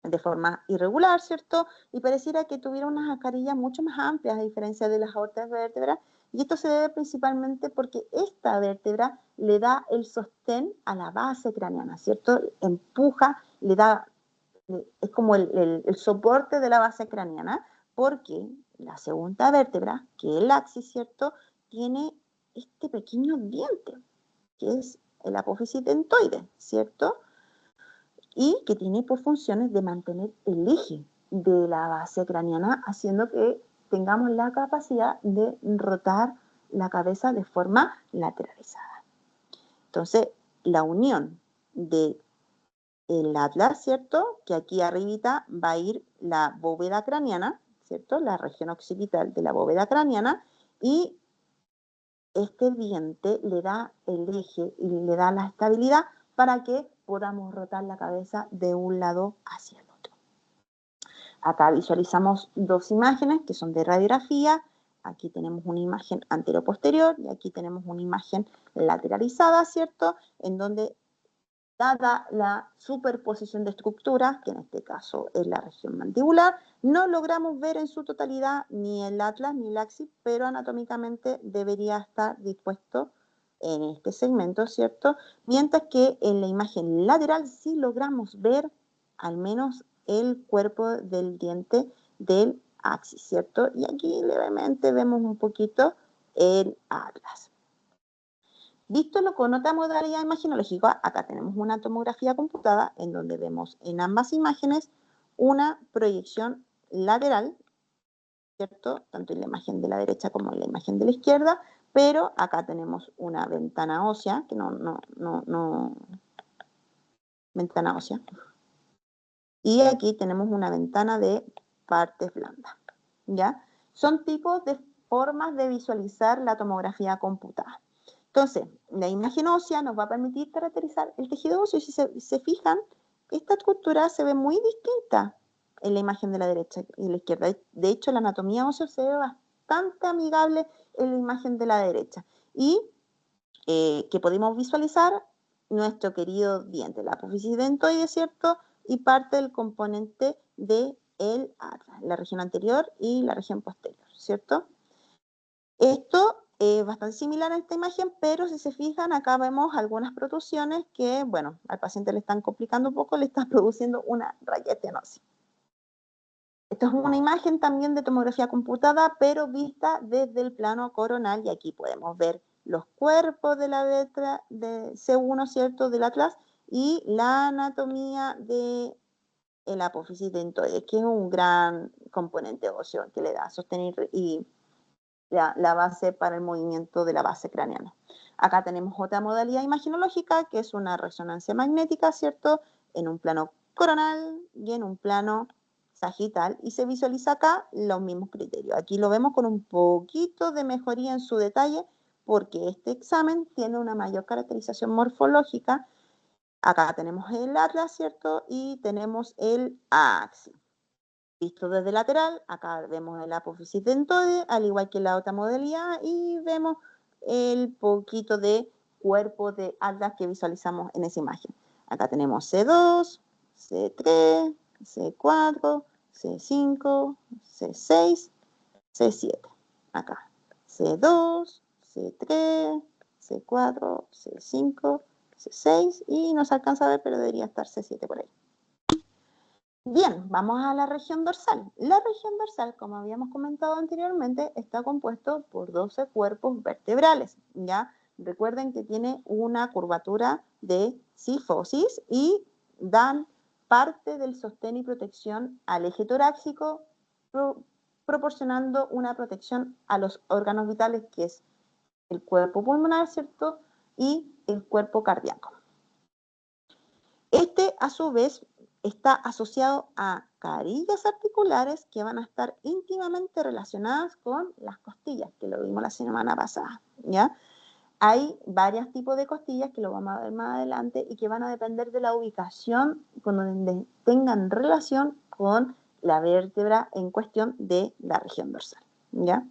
De forma irregular, ¿cierto? Y pareciera que tuviera unas carillas mucho más amplias a diferencia de las otras vértebras. Y esto se debe principalmente porque esta vértebra le da el sostén a la base craneana, ¿cierto? Empuja, le da, es como el soporte de la base craneana, porque la segunda vértebra, que es el axis, ¿cierto? Tiene este pequeño diente, que es el apófisis dentoide, ¿cierto? Y que tiene por funciones de mantener el eje de la base craneana, haciendo que tengamos la capacidad de rotar la cabeza de forma lateralizada. Entonces, la unión de el atlas, ¿cierto? Que aquí arribita va a ir la bóveda craneana, ¿cierto? La región occipital de la bóveda craneana, y este diente le da el eje y le da la estabilidad para que podamos rotar la cabeza de un lado hacia el otro. Acá visualizamos dos imágenes que son de radiografía. Aquí tenemos una imagen anteroposterior y aquí tenemos una imagen lateralizada, ¿cierto? En donde, dada la superposición de estructuras, que en este caso es la región mandibular, no logramos ver en su totalidad ni el atlas ni el axis, pero anatómicamente debería estar dispuesto en este segmento, ¿cierto? Mientras que en la imagen lateral sí logramos ver al menos el cuerpo del diente del axis, ¿cierto? Y aquí levemente vemos un poquito el atlas. Vístolo con otra modalidad imagenológica, acá tenemos una tomografía computada en donde vemos en ambas imágenes una proyección lateral, ¿cierto? Tanto en la imagen de la derecha como en la imagen de la izquierda, pero acá tenemos una ventana ósea, que ventana ósea, y aquí tenemos una ventana de partes blandas, ¿ya? Son tipos de formas de visualizar la tomografía computada. Entonces, la imagen ósea nos va a permitir caracterizar el tejido óseo. Si se fijan, esta estructura se ve muy distinta en la imagen de la derecha y la izquierda. De hecho, la anatomía ósea se ve bastante amigable en la imagen de la derecha. Y que podemos visualizar nuestro querido diente, la apófisis dentoide, ¿cierto? Y parte del componente del atlas, la región anterior y la región posterior, ¿cierto? Esto es bastante similar a esta imagen, pero si se fijan, acá vemos algunas protrusiones que, bueno, al paciente le están complicando un poco, le están produciendo una raya estenosis. Esto es una imagen también de tomografía computada, pero vista desde el plano coronal, y aquí podemos ver los cuerpos de la letra de C1, ¿cierto?, del atlas, y la anatomía de el apófisis dentoide, que es un gran componente óseo que le da sostener y la base para el movimiento de la base craneana. Acá tenemos otra modalidad imagenológica, que es una resonancia magnética, ¿cierto?, en un plano coronal y en un plano sagital, y se visualiza acá los mismos criterios. Aquí lo vemos con un poquito de mejoría en su detalle, porque este examen tiene una mayor caracterización morfológica. Acá tenemos el atlas, ¿cierto?, y tenemos el axis. Visto desde lateral, acá vemos el apófisis dentoide, al igual que la otra modalidad, y vemos el poquito de cuerpo de atlas que visualizamos en esa imagen. Acá tenemos C2, C3, C4, C5, C6, C7. Acá, C2, C3, C4, C5, C6, y no se alcanza a ver, pero debería estar C7 por ahí. Bien, vamos a la región dorsal. La región dorsal, como habíamos comentado anteriormente, está compuesto por 12 cuerpos vertebrales, ¿ya? Recuerden que tiene una curvatura de cifosis y dan parte del sostén y protección al eje torácico, proporcionando una protección a los órganos vitales, que es el cuerpo pulmonar, ¿cierto?, y el cuerpo cardíaco. Este, a su vez, está asociado a carillas articulares que van a estar íntimamente relacionadas con las costillas, que lo vimos la semana pasada, ¿ya? Hay varios tipos de costillas que lo vamos a ver más adelante y que van a depender de la ubicación con donde tengan relación con la vértebra en cuestión de la región dorsal, ¿ya?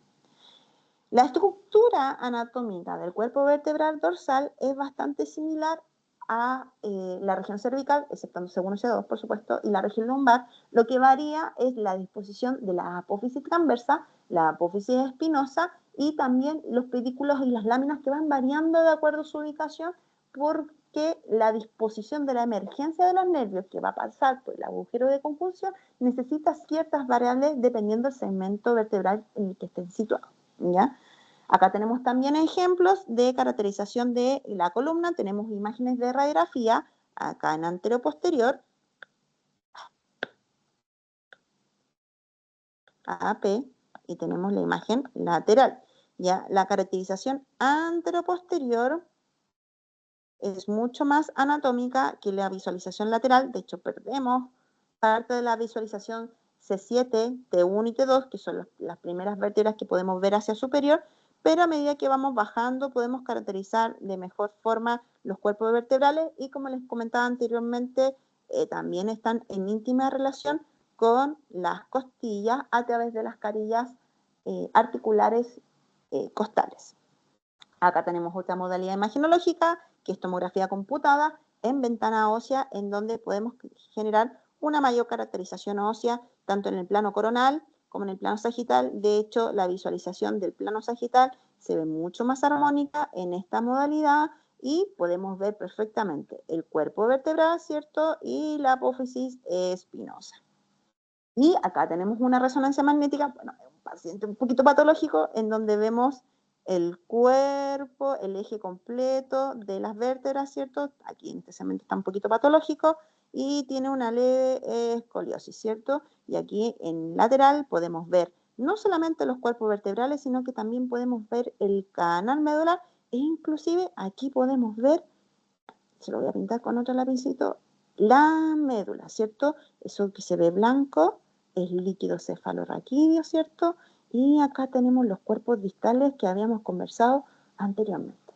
La estructura anatómica del cuerpo vertebral dorsal es bastante similar a la región cervical, exceptando C1 y C2, por supuesto, y la región lumbar. Lo que varía es la disposición de la apófisis transversa, la apófisis espinosa y también los pedículos y las láminas, que van variando de acuerdo a su ubicación, porque la disposición de la emergencia de los nervios, que va a pasar por el agujero de conjunción, necesita ciertas variables dependiendo del segmento vertebral en el que estén situados, ¿ya? Acá tenemos también ejemplos de caracterización de la columna. Tenemos imágenes de radiografía, acá en anteroposterior, AP, y tenemos la imagen lateral. Ya la caracterización anteroposterior es mucho más anatómica que la visualización lateral. De hecho, perdemos parte de la visualización C7, T1 y T2, que son las primeras vértebras que podemos ver hacia superior, pero a medida que vamos bajando podemos caracterizar de mejor forma los cuerpos vertebrales y, como les comentaba anteriormente, también están en íntima relación con las costillas a través de las carillas articulares costales. Acá tenemos otra modalidad imagenológica, que es tomografía computada en ventana ósea, en donde podemos generar una mayor caracterización ósea, tanto en el plano coronal como en el plano sagital. De hecho, la visualización del plano sagital se ve mucho más armónica en esta modalidad y podemos ver perfectamente el cuerpo vertebral, ¿cierto? Y la apófisis espinosa. Y acá tenemos una resonancia magnética, bueno, un paciente un poquito patológico, en donde vemos el cuerpo, el eje completo de las vértebras, ¿cierto? Aquí en este segmento está un poquito patológico y tiene una leve escoliosis, ¿cierto? Y aquí en lateral podemos ver no solamente los cuerpos vertebrales, sino que también podemos ver el canal medular e inclusive aquí podemos ver, se lo voy a pintar con otro lapicito, la médula, ¿cierto? Eso que se ve blanco es líquido cefalorraquídeo, ¿cierto? Y acá tenemos los cuerpos distales que habíamos conversado anteriormente.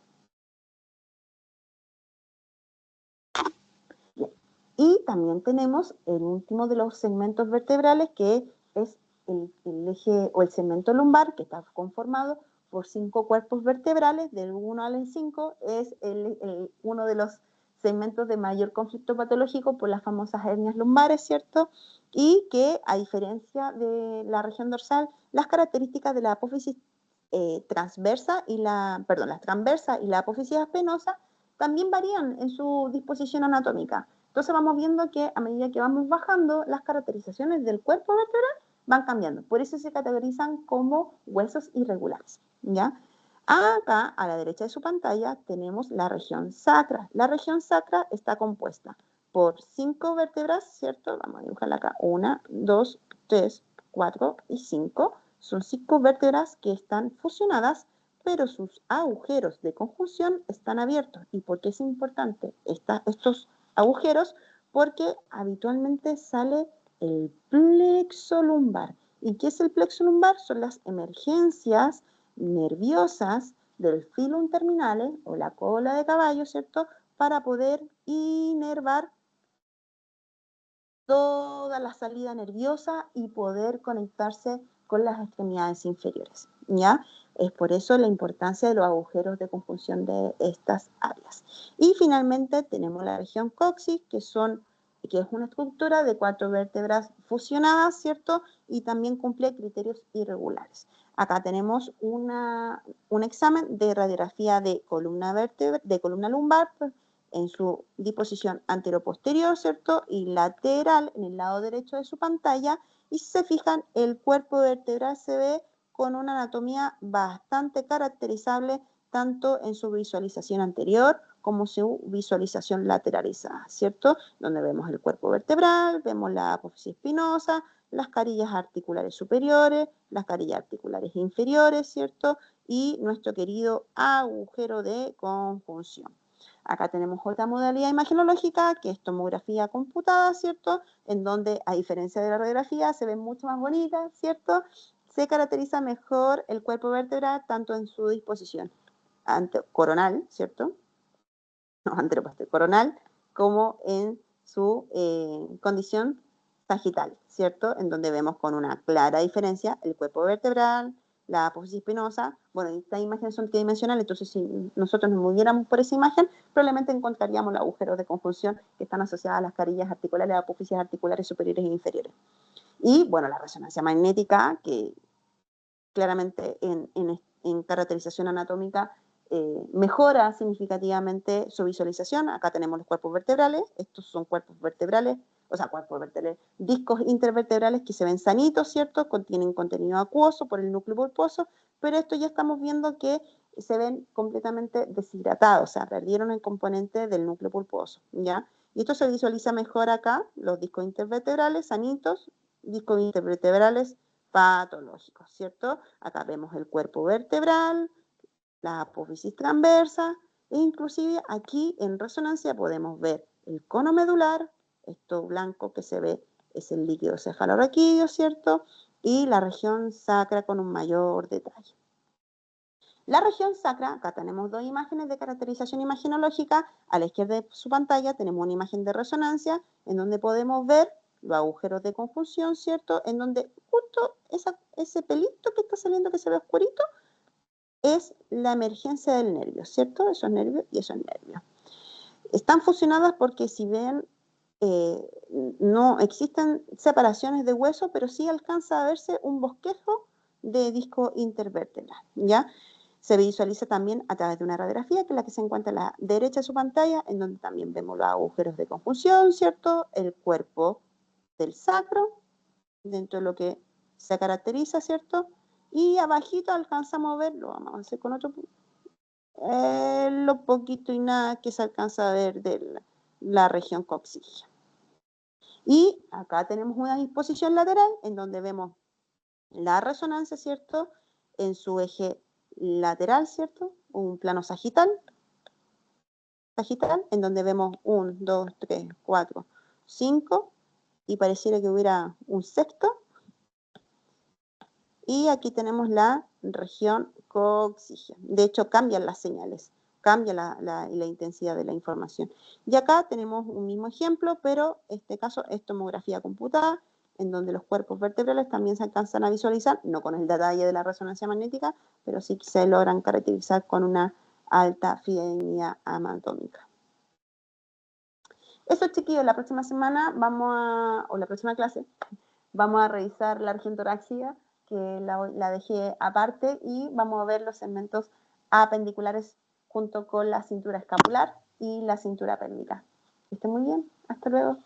Bien. Y también tenemos el último de los segmentos vertebrales, que es el eje o el segmento lumbar, que está conformado por 5 cuerpos vertebrales, del 1 al 5, es uno de los segmentos de mayor conflicto patológico por las famosas hernias lumbares, ¿cierto? Y que, a diferencia de la región dorsal, las características de la apófisis transversa y la transversa y la apófisis espinosa también varían en su disposición anatómica. Entonces vamos viendo que a medida que vamos bajando, las caracterizaciones del cuerpo vertebral van cambiando. Por eso se categorizan como huesos irregulares, ¿ya? Acá, a la derecha de su pantalla, tenemos la región sacra. La región sacra está compuesta por 5 vértebras, ¿cierto? Vamos a dibujarla acá. 1, 2, 3, 4 y 5. Son 5 vértebras que están fusionadas, pero sus agujeros de conjunción están abiertos. ¿Y por qué es importante estos agujeros? Porque habitualmente sale el plexo lumbar. ¿Y qué es el plexo lumbar? Son las emergencias nerviosas del filum terminale o la cola de caballo, ¿cierto? Para poder inervar toda la salida nerviosa y poder conectarse con las extremidades inferiores, ¿ya? Es por eso la importancia de los agujeros de conjunción de estas áreas. Y finalmente tenemos la región coxis, que es una estructura de 4 vértebras fusionadas, ¿cierto? Y también cumple criterios irregulares. Acá tenemos un examen de radiografía de columna lumbar, en su disposición anteroposterior, ¿cierto? Y lateral en el lado derecho de su pantalla. Y si se fijan, el cuerpo vertebral se ve con una anatomía bastante caracterizable, tanto en su visualización anterior como su visualización lateralizada, ¿cierto? Donde vemos el cuerpo vertebral, vemos la apófisis espinosa, las carillas articulares superiores, las carillas articulares inferiores, ¿cierto? Y nuestro querido agujero de conjunción. Acá tenemos otra modalidad imagenológica, que es tomografía computada, ¿cierto? En donde, a diferencia de la radiografía, se ven mucho más bonitas, ¿cierto? Se caracteriza mejor el cuerpo vertebral, tanto en su disposición coronal, ¿cierto? No, anteroposterior, coronal, como en su condición sagital, ¿cierto? En donde vemos con una clara diferencia el cuerpo vertebral, la apófisis espinosa. Bueno, estas imágenes son tridimensionales, entonces si nosotros nos moviéramos por esa imagen, probablemente encontraríamos los agujeros de conjunción que están asociados a las carillas articulares, apófisis articulares superiores e inferiores. Y, bueno, la resonancia magnética, que claramente en caracterización anatómica mejora significativamente su visualización. Acá tenemos los cuerpos vertebrales, estos son cuerpos vertebrales, discos intervertebrales que se ven sanitos, ¿cierto? Contienen contenido acuoso por el núcleo pulposo, pero esto ya estamos viendo que se ven completamente deshidratados, o sea, perdieron el componente del núcleo pulposo, ¿ya? Y esto se visualiza mejor acá, los discos intervertebrales sanitos, discos intervertebrales patológicos, ¿cierto? Acá vemos el cuerpo vertebral, la apófisis transversa, E inclusive aquí en resonancia podemos ver el cono medular, esto blanco que se ve es el líquido cefalorraquídeo, ¿cierto? Y la región sacra con un mayor detalle. La región sacra, acá tenemos dos imágenes de caracterización imagenológica. A la izquierda de su pantalla tenemos una imagen de resonancia en donde podemos ver los agujeros de conjunción, ¿cierto? En donde justo ese pelito que está saliendo, que se ve oscurito, es la emergencia del nervio, ¿cierto? Esos nervios y esos nervios. Están fusionadas porque si ven, no existen separaciones de hueso, pero sí alcanza a verse un bosquejo de disco intervertebral, ¿ya? Se visualiza también a través de una radiografía, que es la que se encuentra a la derecha de su pantalla, en donde también vemos los agujeros de conjunción, ¿cierto? El cuerpo del sacro, dentro de lo que se caracteriza, ¿cierto? Y abajito alcanzamos a ver, lo vamos a hacer con otro punto, lo poquito y nada que se alcanza a ver de la región coxígea. Y acá tenemos una disposición lateral en donde vemos la resonancia, ¿cierto? En su eje lateral, ¿cierto? Un plano sagital, en donde vemos 1, 2, 3, 4, 5, y pareciera que hubiera un sexto. Y aquí tenemos la región coxígea. De hecho, cambian las señales, cambia la intensidad de la información. Y acá tenemos un mismo ejemplo, pero en este caso es tomografía computada, en donde los cuerpos vertebrales también se alcanzan a visualizar, no con el detalle de la resonancia magnética, pero sí que se logran caracterizar con una alta fidelidad anatómica. Eso, chiquillos, la próxima semana o la próxima clase, vamos a revisar la región torácica, que la dejé aparte, y vamos a ver los segmentos apendiculares junto con la cintura escapular y la cintura pélvica. Que estén muy bien. Hasta luego.